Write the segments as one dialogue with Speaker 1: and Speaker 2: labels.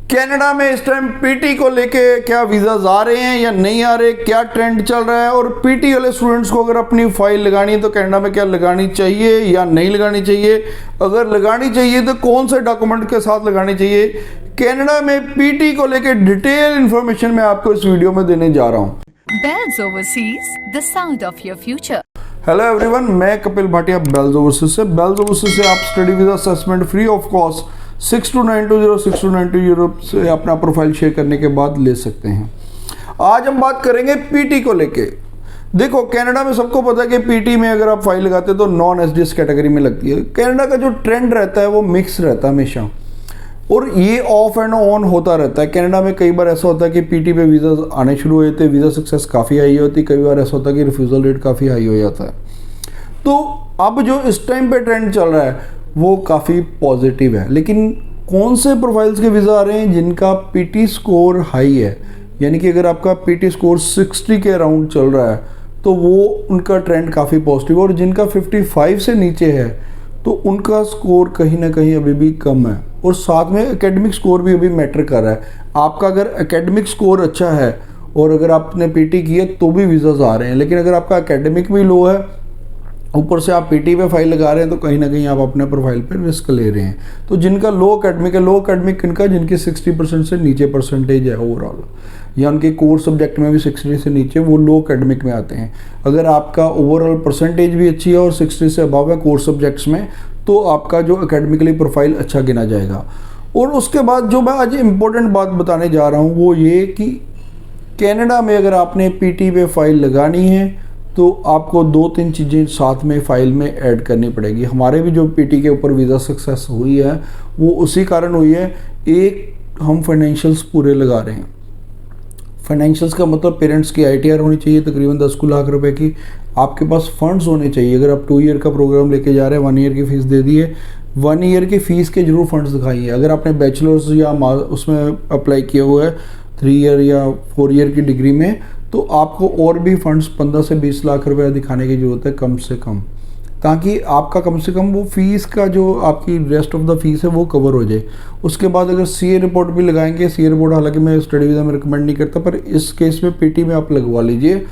Speaker 1: Canada में इस time PT को लेके क्या वीज़ाज आ रहे हैं या नहीं आ रहे, क्या ट्रेंड चल रहा है, और पीटी वाले स्टूडेंट्स को अगर अपनी फाइल लगानी है तो कनाडा में क्या लगानी चाहिए या नहीं लगानी चाहिए, अगर लगानी चाहिए तो कौन से डॉक्यूमेंट के साथ लगानी चाहिए। कनाडा में पीटी को लेके डिटेल इंफॉर्मेशन मैं आपको इस वीडियो में देने जा रहा हूँ।
Speaker 2: Bells Overseas, the sound of your future.
Speaker 1: Hello everyone, मैं कपिल भाटिया बेल्स ओवरसीज से। बेल्स ओवरसीज से आप study visa assessment free of cost 6292 euro से अपना प्रोफाइल शेयर करने के बाद ले सकते हैं। आज हम बात करेंगे पीटी को लेके। देखो, कनाडा में सबको पता है कि पीटी में अगर आप फाइल लगाते हैं तो नॉन एसडीएस कैटेगरी में लगती है। कनाडा का जो ट्रेंड रहता है वो मिक्स रहता है हमेशा, और ये ऑफ एंड ऑन होता रहता है। कनाडा में कई बार ऐसा होता है कि पीटी पे वीज़ा आने शुरू हुए थे, वीज़ा सक्सेस काफ़ी हाई होती, कई बार ऐसा होता है कि रिफ्यूज़ल रेट काफ़ी हाई हो जाता है। तो अब जो इस टाइम पे ट्रेंड चल रहा है वो काफ़ी पॉजिटिव है। लेकिन कौन से प्रोफाइल्स के वीज़ा आ रहे हैं जिनका पीटी स्कोर हाई है, यानी कि अगर आपका पीटी स्कोर 60 के अराउंड चल रहा है तो वो उनका ट्रेंड काफ़ी पॉजिटिव है, और जिनका 55 से नीचे है तो उनका स्कोर कहीं ना कहीं अभी भी कम है। और साथ में एकेडमिक स्कोर भी अभी मैटर कर रहा है। आपका अगर एकेडमिक स्कोर अच्छा है और अगर आपने पीटी किया तो भी वीज़ाज आ रहे हैं, लेकिन अगर आपका एकेडमिक भी लो है, ऊपर से आप पीटी पे फाइल लगा रहे हैं, तो कहीं ना कहीं आप अपने प्रोफाइल पे रिस्क ले रहे हैं। तो जिनका लो एकेडमिक है, लो एकेडमिक किनका, जिनकी 60% से नीचे परसेंटेज है ओवरऑल, या उनके कोर सब्जेक्ट में भी 60 से नीचे, वो लो एकेडमिक में आते हैं। अगर आपका ओवरऑल परसेंटेज भी अच्छी है और 60 से अबव है कोर सब्जेक्ट्स में, तो आपका जो एकेडमिकली प्रोफाइल अच्छा गिना जाएगा। और उसके बाद जो मैं आज इंपॉर्टेंट बात बताने जा रहा हूँ वो ये कि कनाडा में अगर आपने पीटी पे फाइल लगानी है तो आपको 2-3 चीज़ें साथ में फ़ाइल में ऐड करनी पड़ेगी। हमारे भी जो पीटी के ऊपर वीज़ा सक्सेस हुई है वो उसी कारण हुई है। एक, हम फाइनेंशियल्स पूरे लगा रहे हैं। फाइनेंशियल्स का मतलब पेरेंट्स की आईटीआर होनी चाहिए तकरीबन 10 लाख रुपए की। आपके पास फंड्स होने चाहिए। अगर आप 2 ईयर का प्रोग्राम लेके जा रहे हैं, 1 ईयर की फ़ीस दे दी है, 1 ईयर की फ़ीस के जरूर फंड्स दिखाइए। अगर आपने बैचलर्स या उसमें अप्लाई किया हुआ है 3 ईयर या 4 ईयर की डिग्री में, तो आपको और भी फंड्स 15 से 20 लाख रुपए दिखाने की ज़रूरत है कम से कम, ताकि आपका कम से कम वो फीस का जो आपकी रेस्ट ऑफ द फीस है वो कवर हो जाए। उसके बाद अगर सीए रिपोर्ट भी लगाएंगे, सीए रिपोर्ट हालांकि मैं स्टडी वीज़ा में रिकमेंड नहीं करता, पर इस केस में पीटी में आप लगवा लीजिए।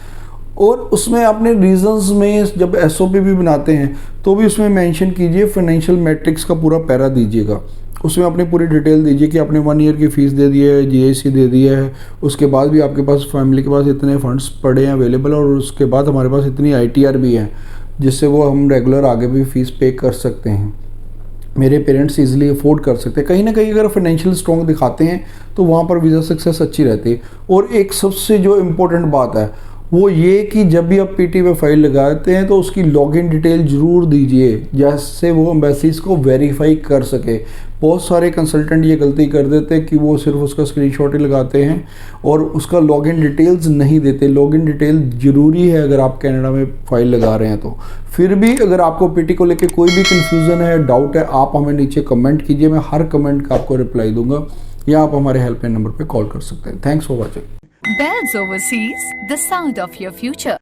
Speaker 1: और उसमें आपने रीजंस में जब एसओपी भी बनाते हैं तो भी उसमें मेंशन कीजिए, फाइनेंशियल मैट्रिक्स का पूरा पैरा दीजिएगा। उसमें अपनी पूरी डिटेल दीजिए कि आपने 1 ईयर की फ़ीस दे दी है, जीएससी दे दिया है, उसके बाद भी आपके पास फैमिली के पास इतने फंड्स पड़े हैं अवेलेबल, और उसके बाद हमारे पास इतनी आईटीआर भी है जिससे वो हम रेगुलर आगे भी फ़ीस पे कर सकते हैं, मेरे पेरेंट्स इजीली अफोर्ड कर सकते हैं। कहीं ना कहीं अगर फाइनेंशियल स्ट्रॉन्ग दिखाते हैं तो वहाँ पर वीज़ा सक्सेस अच्छी रहती है। और एक सबसे जो इम्पोर्टेंट बात है वो ये कि जब भी आप पीटी पे फाइल लगाते हैं तो उसकी लॉगिन डिटेल ज़रूर दीजिए, जिससे वो एम्बेसीज को वेरीफाई कर सके। बहुत सारे कंसल्टेंट ये गलती कर देते हैं कि वो सिर्फ उसका स्क्रीनशॉट ही लगाते हैं और उसका लॉगिन डिटेल्स नहीं देते। लॉगिन डिटेल ज़रूरी है अगर आप कनाडा में फ़ाइल लगा रहे हैं तो। फिर भी अगर आपको पीटी को लेके कोई भी कन्फ्यूज़न है, डाउट है, आप हमें नीचे कमेंट कीजिए, मैं हर कमेंट का आपको रिप्लाई दूंगा, या आप हमारे हेल्पलाइन नंबर पर कॉल कर सकते हैं। Thanks for watching.
Speaker 2: Bells Overseas, the sound of your future.